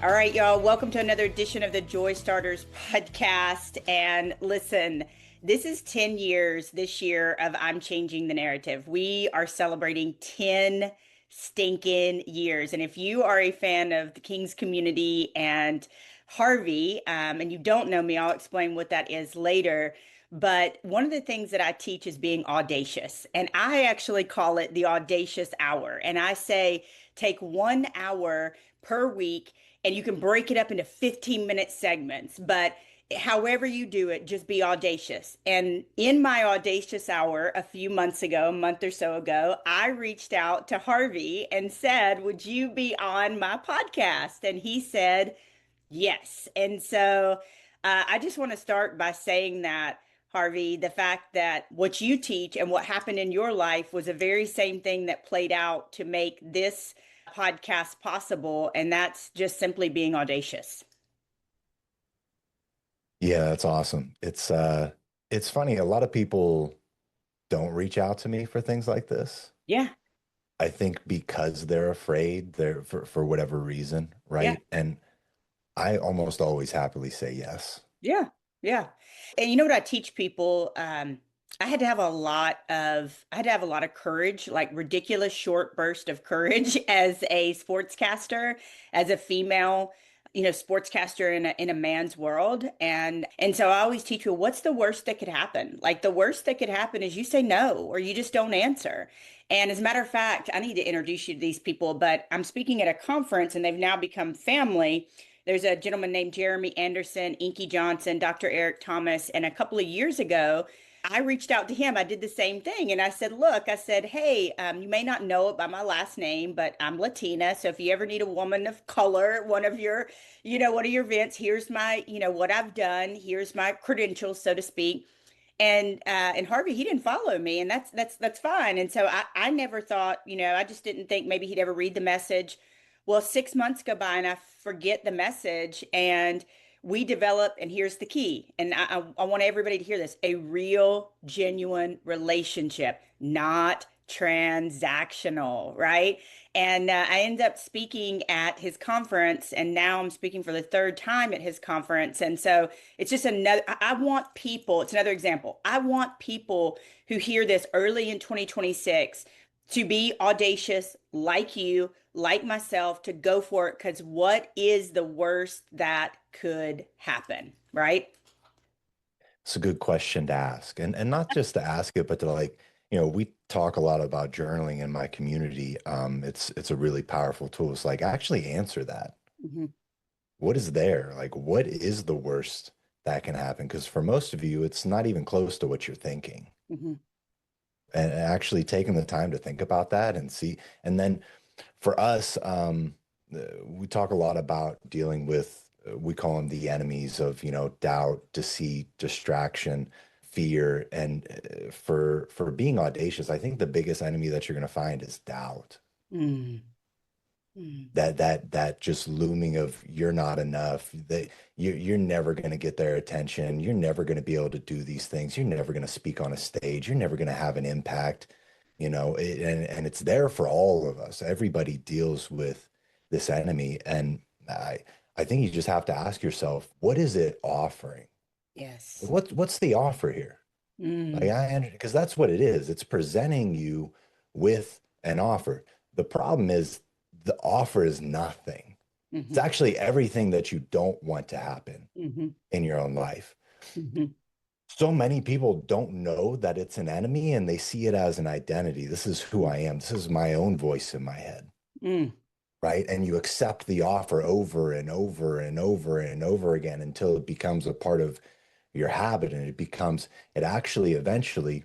All right, y'all, welcome to another edition of the Joy Starters podcast. And listen, this is 10 years this year of I'm Changing the Narrative. We are celebrating 10 stinking years. And if you are a fan of the King's community and Harvey, and you don't know me, I'll explain what that is later. But one of the things that I teach is being audacious. And I actually call it the audacious hour. And I say, take 1 hour per week and you can break it up into 15-minute segments. But however you do it, just be audacious. And in my audacious hour a few months ago, a month or so ago, I reached out to Harvey and said, would you be on my podcast? And he said, yes. And so I just want to start by saying that, Harvey, the fact that what you teach and what happened in your life was the very same thing that played out to make this podcast possible. And that's just simply being audacious. Yeah, that's awesome. It's funny. A lot of people don't reach out to me for things like this. Yeah. I think because they're afraid, they're for whatever reason, Yeah. right? And I almost always happily say yes. Yeah. Yeah. And you know what I teach people? I had to have a lot of courage, like ridiculous short burst of courage as a sportscaster, as a female, sportscaster in a man's world. And so I always teach people, what's the worst that could happen? Like the worst that could happen is you say no or you just don't answer. And as a matter of fact, I need to introduce you to these people, but I'm speaking at a conference and they've now become family. There's a gentleman named Jeremy Anderson, Inky Johnson, Dr. Eric Thomas, and a couple of years ago, I reached out to him. I did the same thing. And I said, look, I said, hey, you may not know it by my last name, but I'm Latina. So if you ever need a woman of color, one of your events, here's my, what I've done. Here's my credentials, so to speak. And Harvey, he didn't follow me, and that's fine. And so I never thought, I just didn't think maybe he'd ever read the message. Well, 6 months go by and I forget the message, and we develop, and here's the key, and I want everybody to hear this, a real, genuine relationship, not transactional, right? And I ended up speaking at his conference, and now I'm speaking for the third time at his conference. And so it's just another, I want people, it's another example. I want people who hear this early in 2026 to be audacious like you, like myself, to go for it. Because what is the worst that could happen, right? It's a good question to ask. And not just to ask it, but to we talk a lot about journaling in my community. It's a really powerful tool. It's like actually answer that. Hmm. What is there? Like what is the worst that can happen? Because for most of you, it's not even close to what you're thinking. Hmm. And actually taking the time to think about that and see. And then for us, we talk a lot about dealing with, we call them the enemies of, doubt, deceit, distraction, fear. And for being audacious, I think the biggest enemy that you're going to find is doubt. Mm. Mm. That just looming of you're not enough, that you're never going to get their attention, you're never going to be able to do these things, you're never going to speak on a stage, you're never going to have an impact, and it's there for all of us. Everybody deals with this enemy, and I think you just have to ask yourself, what is it offering? Yes. What's the offer here? Like Mm. because that's what it is. It's presenting you with an offer. The problem is the offer is nothing. It's Hmm. actually everything that you don't want to happen Hmm. in your own life. Hmm. So many people don't know that it's an enemy and they see it as an identity. This is who I am. This is my own voice in my head, Mm. right? And you accept the offer over and over and over and over again until it becomes a part of your habit and it actually eventually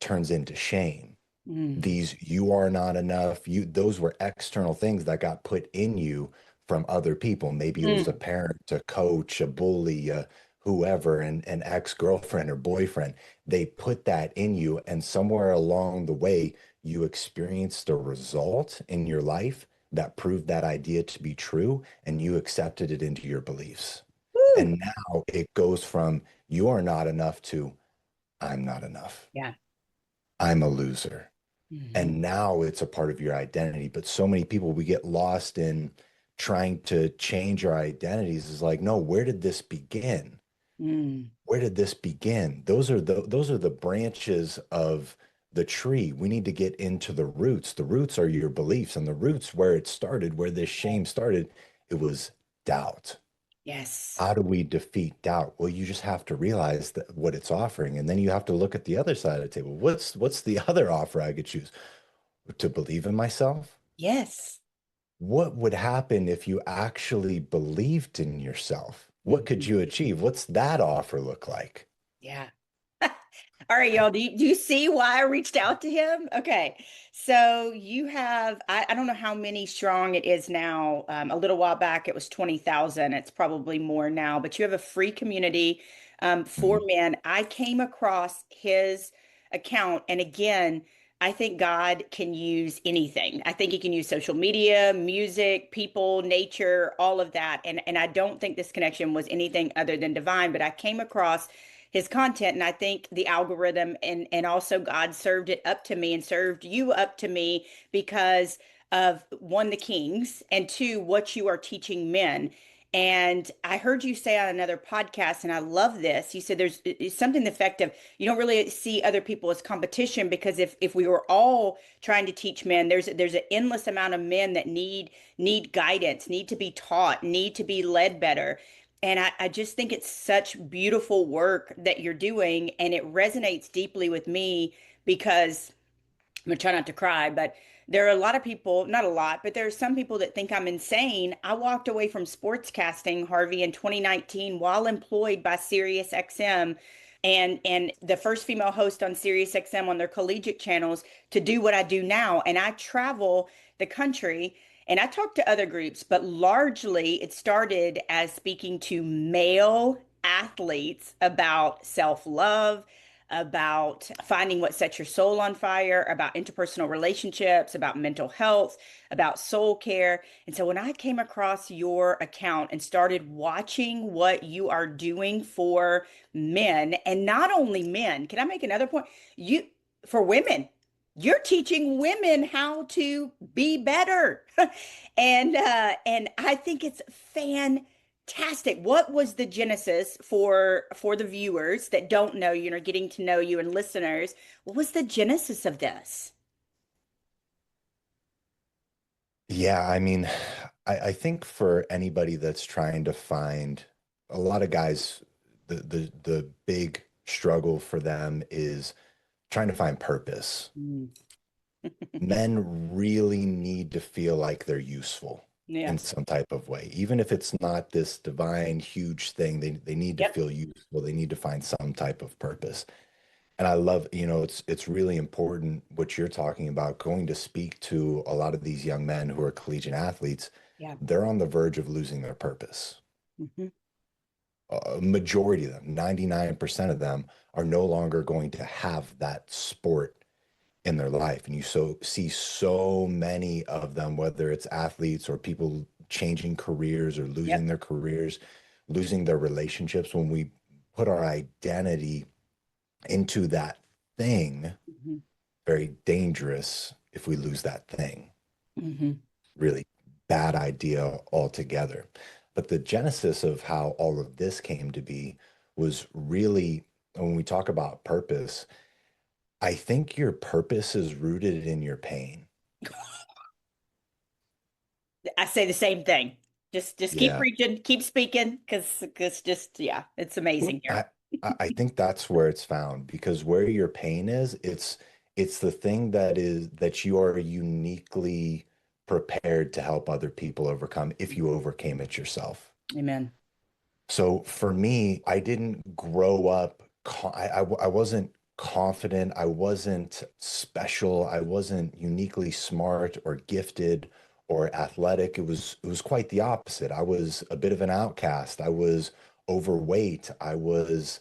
turns into shame. Mm. These you are not enough, those were external things that got put in you from other people. Maybe it was a Mm. parent, a coach, a bully, whoever, an ex-girlfriend or boyfriend. They put that in you, and somewhere along the way you experienced a result in your life that proved that idea to be true, and you accepted it into your beliefs. Woo. And now it goes from you are not enough to I'm not enough. Yeah. I'm a loser. Hmm. And now it's a part of your identity. But so many people, we get lost in trying to change our identities is like, no, where did this begin? Mm, Where did this begin? Those are the branches of the tree. We need to get into the roots. The roots are your beliefs, and the roots where it started, where this shame started, it was doubt. yes. How do we defeat doubt? Well, you just have to realize that what it's offering, and then you have to look at the other side of the table. What's the other offer I could choose? To believe in myself? Yes. What would happen if you actually believed in yourself? What could Mhm. you achieve? What's that offer look like? Yeah. All right, y'all. Do you see why I reached out to him? Okay. So you have, I don't know how many strong it is now. A little while back, it was 20,000. It's probably more now, but you have a free community for Mhm. men. I came across his account. And again, I think God can use anything. I think he can use social media, music, people, nature, all of that. And I don't think this connection was anything other than divine, but I came across his content, and I think the algorithm and also God served it up to me and served you up to me because of one, the kings, and two, what you are teaching men. And I heard you say on another podcast, and I love this. You said there's it's something effective. You don't really see other people as competition, because if we were all trying to teach men, there's an endless amount of men that need guidance, need to be taught, need to be led better. And I just think it's such beautiful work that you're doing. And it resonates deeply with me because I'm gonna try not to cry, but there are a lot of people, not a lot, but there are some people that think I'm insane. I walked away from sportscasting, Harvey, in 2019 while employed by SiriusXM and the first female host on SiriusXM on their collegiate channels to do what I do now. And I travel the country and I talk to other groups, but largely it started as speaking to male athletes about self-love, about finding what sets your soul on fire, about interpersonal relationships, about mental health, about soul care. And so when I came across your account and started watching what you are doing for men, and not only men, can I make another point? You, for women, you're teaching women how to be better. And I think it's fantastic. What was the genesis for the viewers that don't know you and are getting to know you and listeners? What was the genesis of this? Yeah, I mean, I think for anybody that's trying to find a lot of guys, the big struggle for them is trying to find purpose. Mm. Men really need to feel like they're useful in Yes. some type of way. Even if it's not this divine, huge thing, they need to Yep. feel useful. They need to find some type of purpose. And I love, it's really important what you're talking about, going to speak to a lot of these young men who are collegiate athletes. Yeah. They're on the verge of losing their purpose. Hmm. A majority of them, 99% of them, are no longer going to have that sport in their life. And you see so many of them, whether it's athletes or people changing careers or losing Yep. their careers, losing their relationships, when we put our identity into that thing, Hmm. very dangerous if we lose that thing. Hmm. Really bad idea altogether. But the genesis of how all of this came to be was really, when we talk about purpose, I think your purpose is rooted in your pain. I say the same thing. Just keep Yeah. preaching, keep speaking, because just yeah, it's amazing here. I I think that's where it's found, because where your pain is, it's the thing that you are uniquely prepared to help other people overcome if you overcame it yourself. Amen. So for me, I didn't grow up, I wasn't confident, I wasn't special, I wasn't uniquely smart or gifted or athletic. It was quite the opposite. I was a bit of an outcast. I was overweight. I was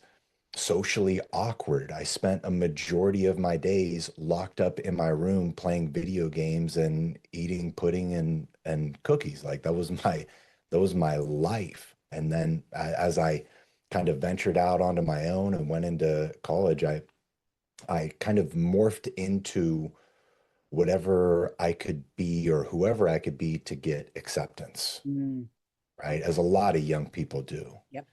socially awkward. I spent a majority of my days locked up in my room playing video games and eating pudding and cookies. Like that was my life. And then as I kind of ventured out onto my own and went into college, I kind of morphed into whatever I could be or whoever I could be to get acceptance, Mm. right? As a lot of young people do. Yep.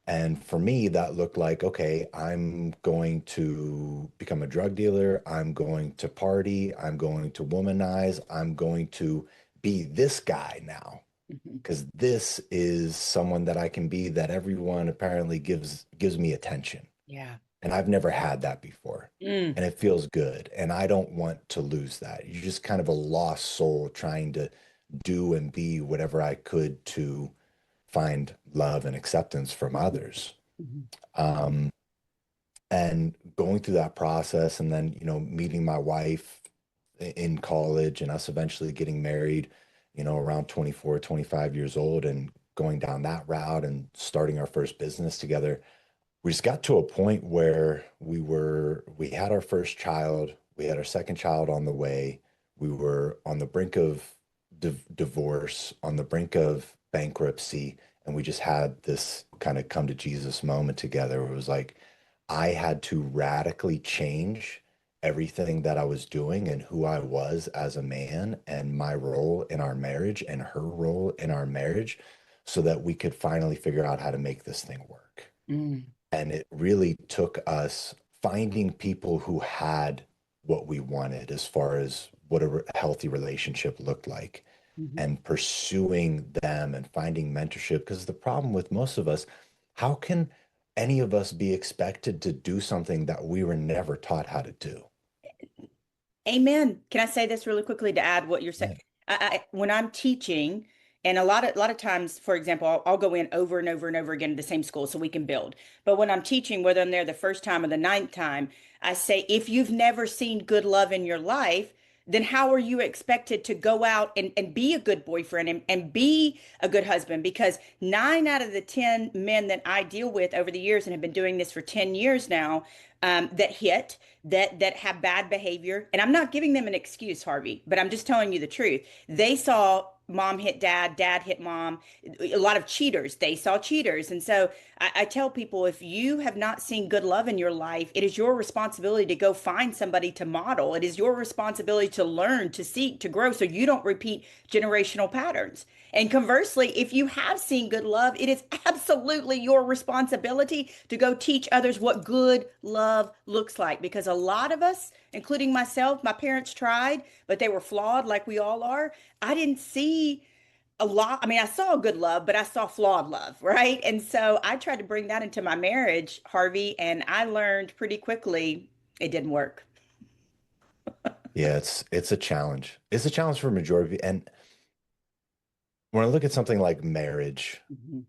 And for me, that looked like, okay, I'm going to become a drug dealer. I'm going to party. I'm going to womanize. I'm going to be this guy now Mhm. because this is someone that I can be that everyone apparently gives me attention. Yeah. And I've never had that before. Mm. And it feels good. And I don't want to lose that. You're just kind of a lost soul trying to do and be whatever I could to find love and acceptance from Mhm. others. Mhm. Um, and going through that process and then, meeting my wife in college and us eventually getting married, around 24, 25 years old and going down that route and starting our first business together. We just got to a point where we had our first child, we had our second child on the way. We were on the brink of divorce, on the brink of bankruptcy, and we just had this kind of come to Jesus moment together where it was like I had to radically change everything that I was doing and who I was as a man and my role in our marriage and her role in our marriage so that we could finally figure out how to make this thing work. Mm. And it really took us finding people who had what we wanted as far as what a healthy relationship looked like Mhm. and pursuing them and finding mentorship. Because the problem with most of us, how can any of us be expected to do something that we were never taught how to do? Amen. Can I say this really quickly to add what you're saying? Yeah. When I'm teaching, and a lot of times, for example, I'll go in over and over and over again to the same school so we can build. But when I'm teaching, whether I'm there the first time or the ninth time, I say, if you've never seen good love in your life, then how are you expected to go out and be a good boyfriend and be a good husband? Because 9 out of the 10 men that I deal with over the years and have been doing this for 10 years now, that hit, that have bad behavior, and I'm not giving them an excuse, Harvey, but I'm just telling you the truth. They saw mom hit dad, dad hit mom, a lot of cheaters. They saw cheaters. And so I tell people, if you have not seen good love in your life, it is your responsibility to go find somebody to model. It is your responsibility to learn, to seek, to grow so you don't repeat generational patterns. And conversely, if you have seen good love, it is absolutely your responsibility to go teach others what good love looks like. Because a lot of us, including myself, my parents tried, but they were flawed like we all are. I didn't see a lot. I mean, I saw good love, but I saw flawed love, right? And so I tried to bring that into my marriage, Harvey, and I learned pretty quickly it didn't work. Yeah, it's a challenge. It's a challenge for a majority. And when I look at something like marriage, Mhm.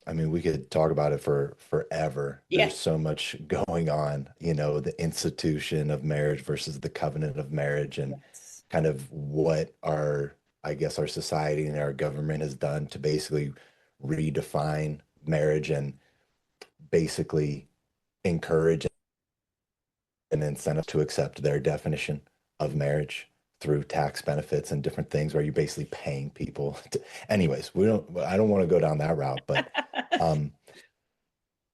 I mean, we could talk about it for forever. Yeah. There's so much going on, the institution of marriage versus the covenant of marriage and Yes. kind of what I guess, our society and our government has done to basically redefine marriage and basically encourage an incentive to accept their definition of marriage through tax benefits and different things where you're basically paying people to, anyways, I don't want to go down that route, but um,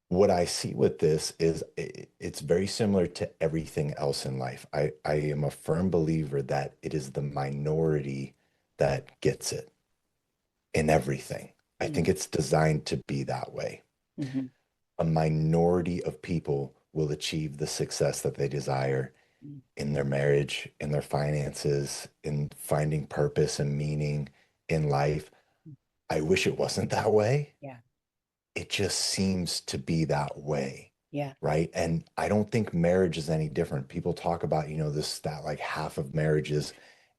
what I see with this is it's very similar to everything else in life. I am a firm believer that it is the minority that gets it in everything. I think it's designed to be that way. Mm-hmm. A minority of people will achieve the success that they desire in their marriage, in their finances, in finding purpose and meaning in life. I wish it wasn't that way. Yeah. It just seems to be that way. Yeah. Right. And I don't think marriage is any different. People talk about, this, that like half of marriages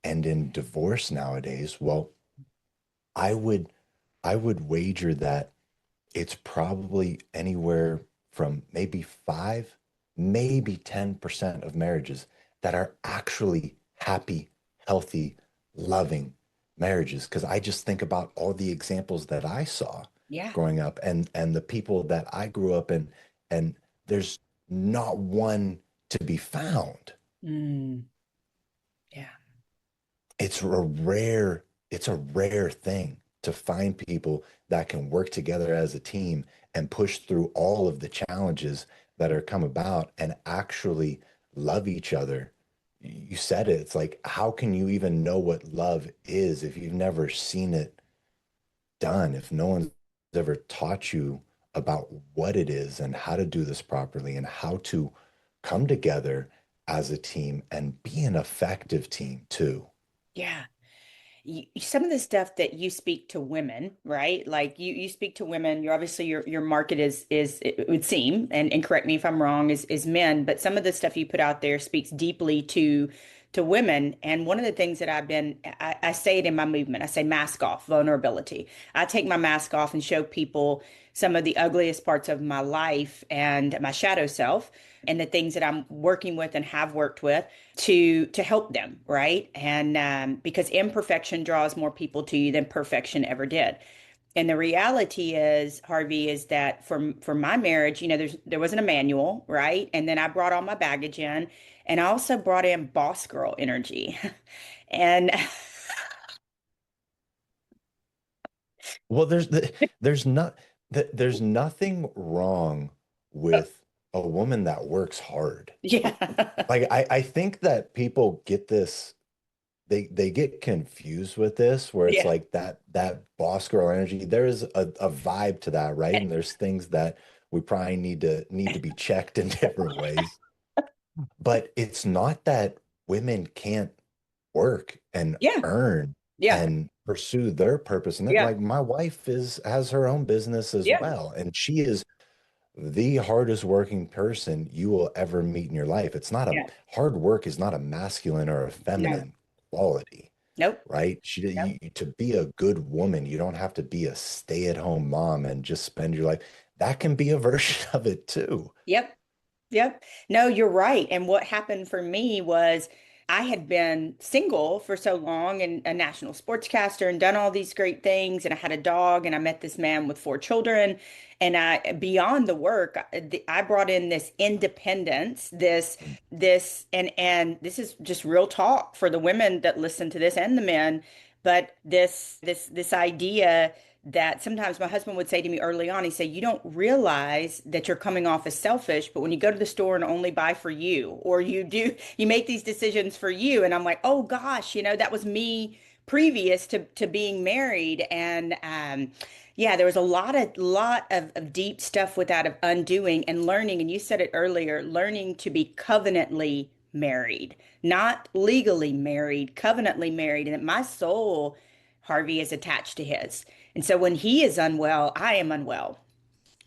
end in divorce nowadays. Well, I would, I would wager that it's probably anywhere from maybe 5, maybe 10% of marriages that are actually happy, healthy, loving marriages. Because I just think about all the examples that I saw Yeah. growing up and the people that I grew up in, and there's not one to be found. Mm. Yeah. It's a rare thing to find people that can work together as a team and push through all of the challenges that are come about and actually love each other, you said it. It's like, how can you even know what love is if you've never seen it done, if no one's ever taught you about what it is and how to do this properly and how to come together as a team and be an effective team too. Yeah. Some of the stuff that you speak to women, right? Like you speak to women, you're obviously your market is it would seem, and correct me if I'm wrong, is men, but some of the stuff you put out there speaks deeply to women. And one of the things that I say it in my movement, I say mask off, vulnerability. I take my mask off and show people some of the ugliest parts of my life and my shadow self and the things that I'm working with and have worked with to help them, right? And because imperfection draws more people to you than perfection ever did. And the reality is, Harvey, is that for my marriage, there wasn't a manual, right? And then I brought all my baggage in, and I also brought in boss girl energy. And Well, there's nothing wrong with a woman that works hard. yeah, Like I think that people get this they get confused with this where it's yeah, like that boss girl energy. There is a vibe to that, right? And there's things that we probably need to be checked in different ways. But it's not that women can't work and yeah, earn yeah, and pursue their purpose. And that, yeah, like my wife is has her own business as yeah, well. And she is the hardest working person you will ever meet in your life. It's not a yeah. hard work is not a masculine or a No, feminine quality, nope, right? nope. To be a good woman, you don't have to be a stay-at-home mom and just spend your life. That can be a version of it too. Yep. Yep. No, you're right. And what happened for me was I had been single for so long and a national sportscaster and done all these great things. And I had a dog and I met this man with four children. And beyond the work, I brought in this independence, and this is just real talk for the women that listen to this and the men. But this idea that sometimes my husband would say to me early on, he said, you don't realize that you're coming off as selfish, but when you go to the store and only buy for you, or you make these decisions for you. And I'm like, oh gosh, that was me previous to being married. And yeah, there was a lot of deep stuff with that of undoing and learning. And you said it earlier, learning to be covenantly married, not legally married, covenantly married. And that my soul, Harvey, is attached to his. And so when he is unwell, I am unwell.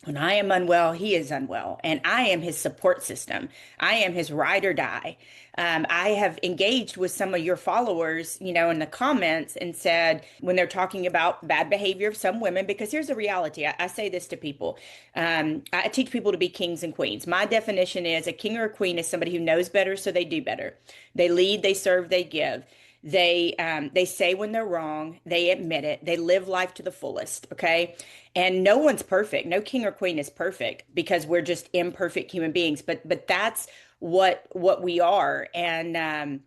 When I am unwell, he is unwell, and I am his support system. I am his ride or die. I have engaged with some of your followers, in the comments and said when they're talking about bad behavior of some women, because here's the reality. I say this to people. I teach people to be kings and queens. My definition is a king or a queen is somebody who knows better, so they do better. They lead, they serve, they give. They say when they're wrong, they admit it, they live life to the fullest, okay? And no one's perfect. No king or queen is perfect because we're just imperfect human beings. But that's what we are. And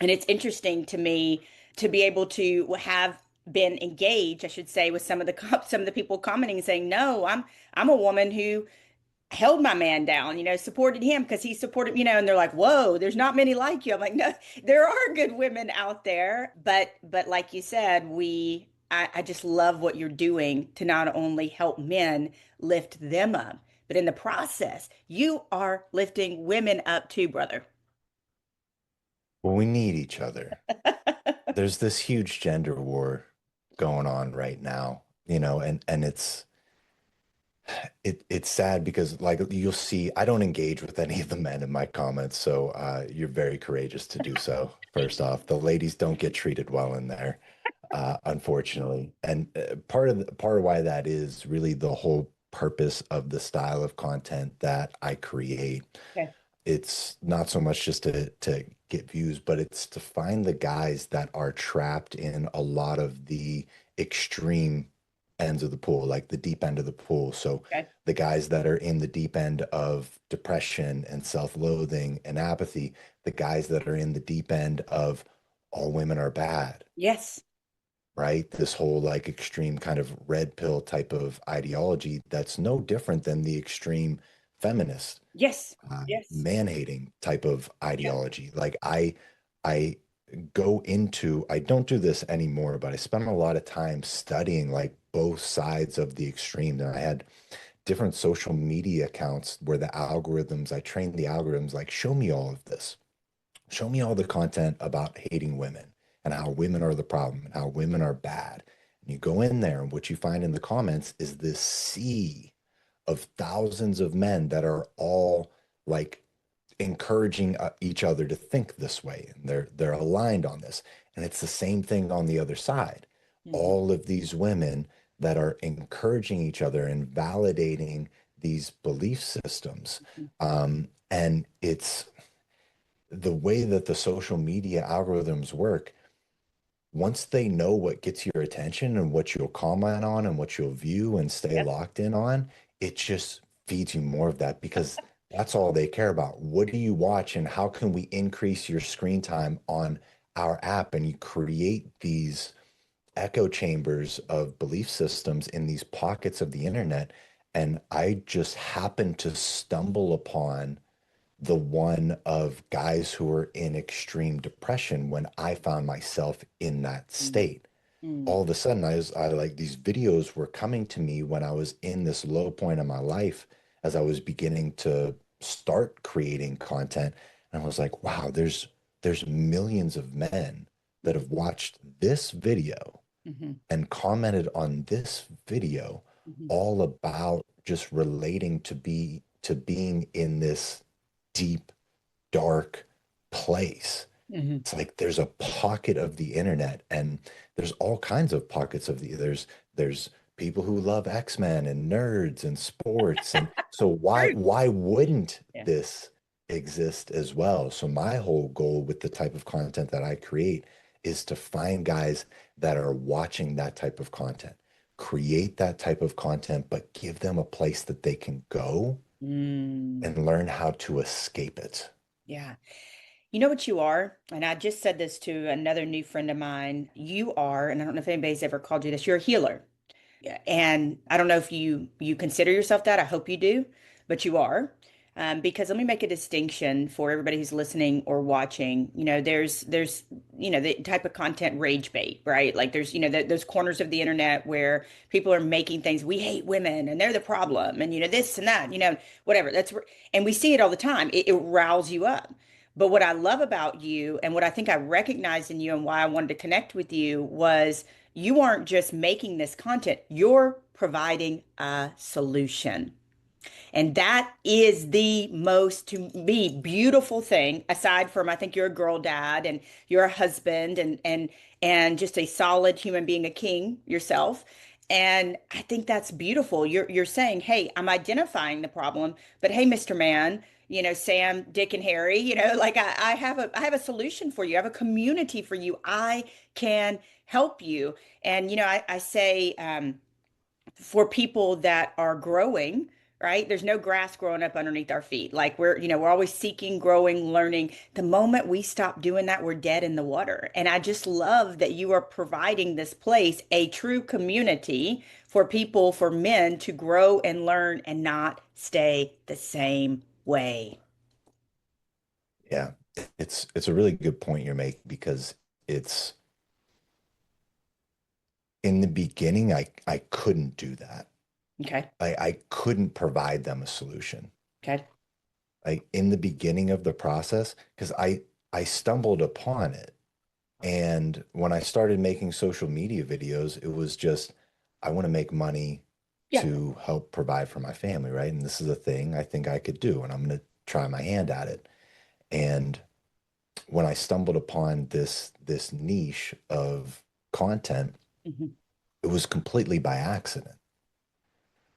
it's interesting to me to be able to have been engaged, I should say, with some of the people commenting and saying, no, I'm a woman who held my man down, supported him because he supported, and they're like, whoa, there's not many like you. I'm like, no, there are good women out there. But like you said, I just love what you're doing to not only help men lift them up, but in the process, you are lifting women up too, brother. Well, we need each other. There's this huge gender war going on right now, and it's sad because like you'll see, I don't engage with any of the men in my comments, so you're very courageous to do so. First off, the ladies don't get treated well in there, unfortunately, and part of why that is really the whole purpose of the style of content that I create. Okay. It's not so much just to get views, but it's to find the guys that are trapped in a lot of the extreme ends of the pool, like the deep end of the pool. So Okay. the guys that are in the deep end of depression and self-loathing and apathy, the guys that are in the deep end of all women are bad, Yes. right? This whole like extreme kind of red pill type of ideology that's no different than the extreme feminist, Yes. Yes. man-hating type of Yeah. ideology. Like I go into, I don't do this anymore, but I spent a lot of time studying like both sides of the extreme. And I had different social media accounts where the algorithms, I trained the algorithms like, show me all of this. Show me all the content about hating women and how women are the problem and how women are bad. And you go in there, and what you find in the comments is this sea of thousands of men that are all like encouraging each other to think this way, and they're aligned on this. And it's the same thing on the other side. Hmm. All of these women that are encouraging each other and validating these belief systems. And it's the way that the social media algorithms work. Once they know what gets your attention and what you'll comment on and what you'll view and stay Yep. locked in on, it just feeds you more of that because that's all they care about. What do you watch and how can we increase your screen time on our app? And you create these echo chambers of belief systems in these pockets of the internet. And I just happened to stumble upon the one of guys who were in extreme depression when I found myself in that state. Mm-hmm. All of a sudden, I like these videos were coming to me when I was in this low point in my life as I was beginning to start creating content. And I was like, wow, there's millions of men that have watched this video Hmm. and commented on this video Hmm. all about just relating to being in this deep, dark place. Hmm. It's like there's a pocket of the internet, and there's all kinds of pockets of there's people who love X-Men and nerds and sports. And so True. why wouldn't Yeah. this exist as well? So my whole goal with the type of content that I create is to find guys that are watching that type of content, create that type of content, but give them a place that they can go Mm. and learn how to escape it. Yeah. You know what you are? And I just said this to another new friend of mine. You are, and I don't know if anybody's ever called you this, you're a healer. Yeah, and I don't know if you consider yourself that. I hope you do, but you are. Because let me make a distinction for everybody who's listening or watching. There's the type of content rage bait, right? Like there's those corners of the internet where people are making things. We hate women and they're the problem, and this and that, whatever. And we see it all the time. It riles you up. But what I love about you and what I think I recognized in you and why I wanted to connect with you was you aren't just making this content, you're providing a solution. And that is the most, to me, beautiful thing, aside from I think you're a girl dad and you're a husband and just a solid human being, a king yourself. And I think that's beautiful. You're saying, hey, I'm identifying the problem, but hey, Mr. Man, Sam, Dick, and Harry, like I have a solution for you. I have a community for you. I can help you. And I say for people that are growing, right? There's no grass growing up underneath our feet. Like we're always seeking, growing, learning. The moment we stop doing that, we're dead in the water. And I just love that you are providing this place, a true community for people, for men to grow and learn and not stay the same way. Yeah, it's a really good point you're making because it's in the beginning I couldn't do that. Okay. I couldn't provide them a solution. Okay. Like in the beginning of the process, because I stumbled upon it. And when I started making social media videos, it was just I want to make money Yeah. to help provide for my family, right? And this is a thing I think I could do, and I'm going to try my hand at it. And when I stumbled upon this niche of content, Mhm. it was completely by accident.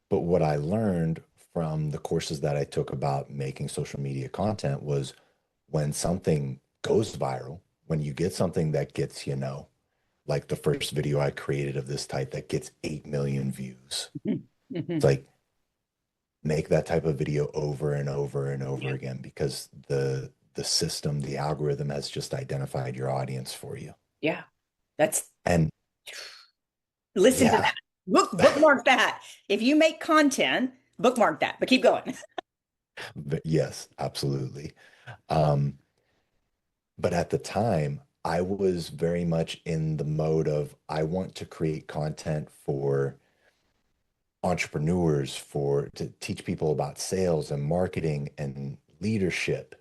But what I learned from the courses that I took about making social media content was when something goes viral, when you get something that gets, like the first video I created of this type that gets 8 million views. Mhm. It's Mhm. like make that type of video over and over and over Yeah. again because the system, the algorithm has just identified your audience for you. Yeah. That's And Listen to yeah, that. Bookmark that. If you make content, bookmark that. But keep going. But yes, absolutely. Um, but at the time, I was very much in the mode of I want to create content for entrepreneurs, for to teach people about sales and marketing and leadership.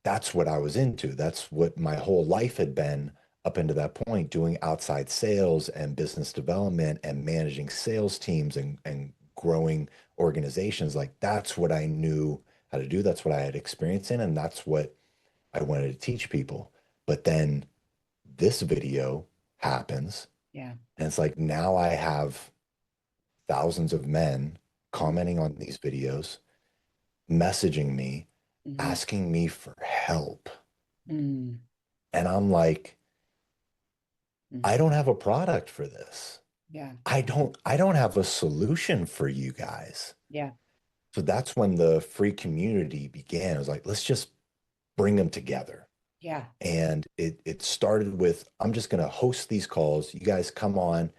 That's what I was into. That's what my whole life had been up into that point, doing outside sales and business development and managing sales teams and growing organizations. Like that's what I knew how to do. That's what I had experience in, and that's what I wanted to teach people. But then this video happens, Yeah. and it's like now I have thousands of men commenting on these videos, messaging me, Mm-hmm. asking me for help. Mm-hmm. And I'm like, I Mm-hmm. don't have a product for this. Yeah. I don't have a solution for you guys. Yeah. So that's when the free community began. It was like, let's just bring them together. Yeah. And it started with, I'm just going to host these calls. You guys come on,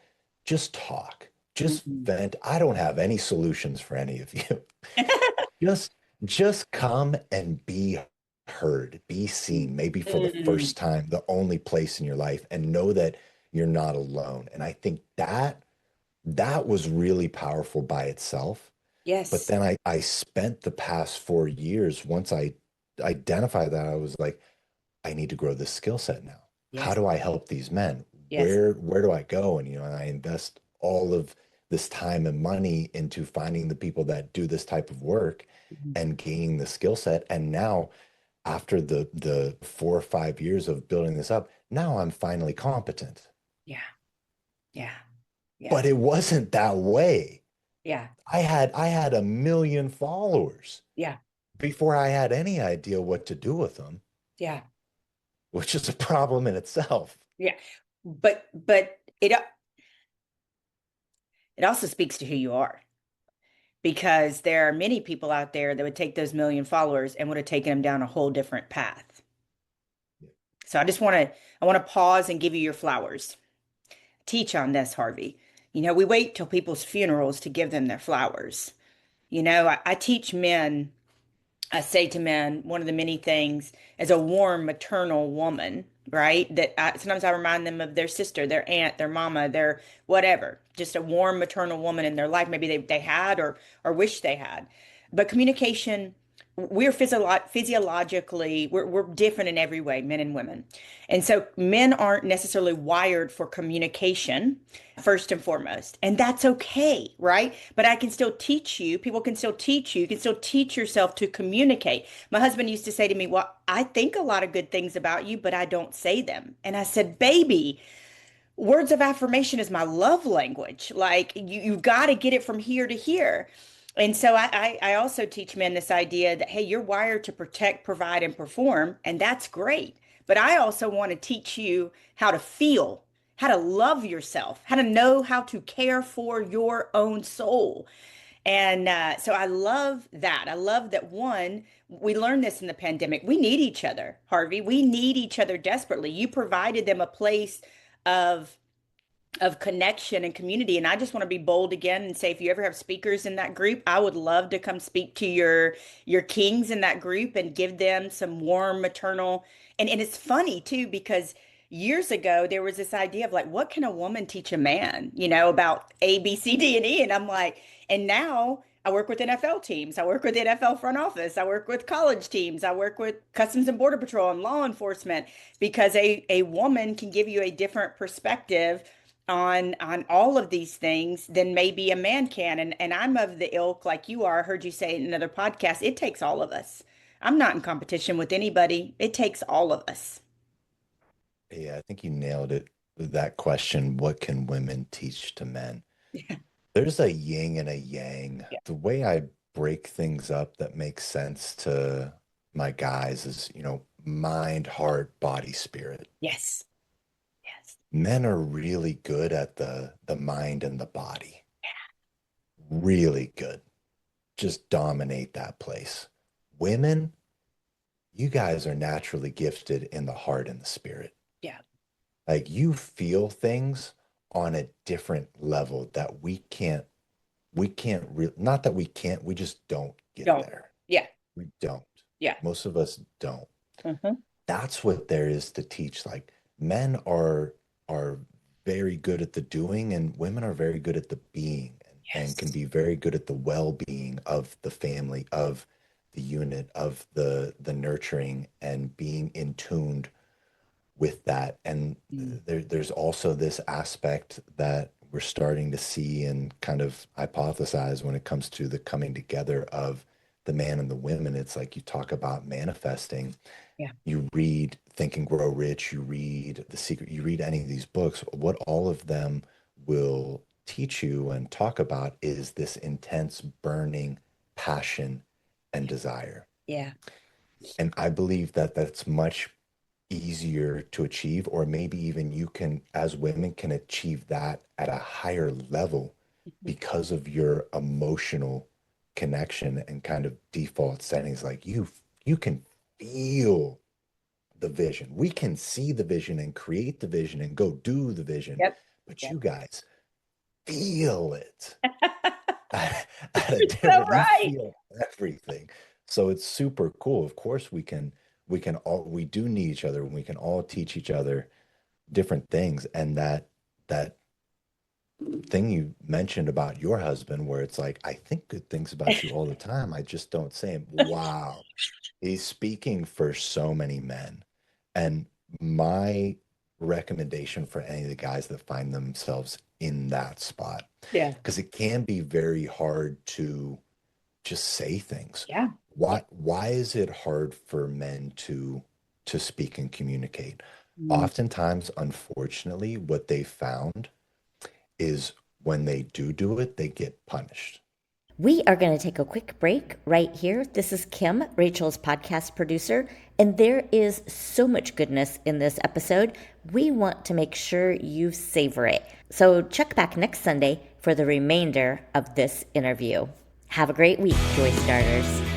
just talk, just Mm-hmm. vent. I don't have any solutions for any of you. Just just come and be heard, be seen, maybe for the Mm-hmm. first time, the only place in your life, and know that you're not alone. And I think that was really powerful by itself. But Yes. then I spent the past 4 years, once I identified that, I was like, I need to grow this skill set now. How Yes. do I help these men? Yes. Where do I go? And I invest all of this time and money into finding the people that do this type of work Mhm. and gaining the skill set. And now, after the 4 or 5 years of building this up, now I'm finally competent. Yeah. Yeah. Yeah. But it wasn't that way. Yeah. I had a million followers Yeah. before I had any idea what to do with them, Yeah. which is a problem in itself. Yeah. But it also speaks to who you are, because there are many people out there that would take those million followers and would have taken them down a whole different path. So I want to pause and give you your flowers. Teach on this, Harvey. We wait till people's funerals to give them their flowers. I teach men, I say to men, one of the many things as a warm maternal woman, right? Sometimes I remind them of their sister, their aunt, their mama, their whatever, just a warm maternal woman in their life. Maybe they had or wish they had. But communication, we're physiologically, we're different in every way, men and women. And so men aren't necessarily wired for communication first and foremost. And that's okay, right? But I can still teach you, people can still teach you, you can still teach yourself to communicate. My husband used to say to me, well, I think a lot of good things about you, but I don't say them. And I said, baby, words of affirmation is my love language. Like you've got to get it from here to here. And so I also teach men this idea that, hey, you're wired to protect, provide, and perform, and that's great. But I also want to teach you how to feel, how to love yourself, how to know how to care for your own soul. And so I love that. I love that one, we learned this in the pandemic. We need each other, Harvey. We need each other desperately. You provided them a place of connection and community. And I just want to be bold again and say, if you ever have speakers in that group, I would love to come speak to your kings in that group and give them some warm maternal. And it's funny too, because years ago there was this idea of like, what can a woman teach a man, about A, B, C, D, and E. And I'm like, and now I work with NFL teams. I work with NFL front office. I work with college teams. I work with Customs and Border Patrol and law enforcement, because a woman can give you a different perspective on all of these things than maybe a man can. And I'm of the ilk like you are. I heard you say in another podcast, it takes all of us. I'm not in competition with anybody. It takes all of us. Yeah, I think you nailed it with that question. What can women teach to men? There's a yin and a yang. Yeah. The way I break things up that makes sense to my guys is, mind, heart, body, spirit. Yes. Yes. Men are really good at the mind and the body. Really good. Just dominate that place. Women, you guys are naturally gifted in the heart and the spirit. Yeah. Like you feel things on a different level that we can't not that we can't, we just don't get Don't. there. Yeah. We don't. Yeah. Most of us don't. Hmm. That's what there is to teach. Like men are very good at the doing and women are very good at the being and can Yes. be very good at the well-being of the family, of the unit, of the nurturing and being in tuned with that. And Mm. there's also this aspect that we're starting to see and kind of hypothesize when it comes to the coming together of the man and the women. It's like you talk about manifesting, Yeah. you read Think and Grow Rich, you read The Secret, you read any of these books, what all of them will teach you and talk about is this intense, burning passion and desire. Yeah. And I believe that that's much easier to achieve, or maybe even you can, as women, can achieve that at a higher level Mhm. because of your emotional connection and kind of default settings. Like you can feel the vision. We can see the vision and create the vision and go do the vision, Yep. but Yep. you guys feel it at a So different, you right. feel everything. So it's super cool. Of course, we can all, we do need each other and we can all teach each other different things. And that thing you mentioned about your husband, where it's like, I think good things about you all the time. I just don't say them. Wow. He's speaking for so many men. And my recommendation for any of the guys that find themselves in that spot, Yeah. because it can be very hard to just say things. Yeah. Yeah. Why is it hard for men to speak and communicate? Mm. Oftentimes, unfortunately, what they found is when they do it, they get punished. We are going to take a quick break right here. This is Kim, Rachel's podcast producer, and there is so much goodness in this episode. We want to make sure you savor it. So check back next Sunday for the remainder of this interview. Have a great week, Joy Starters.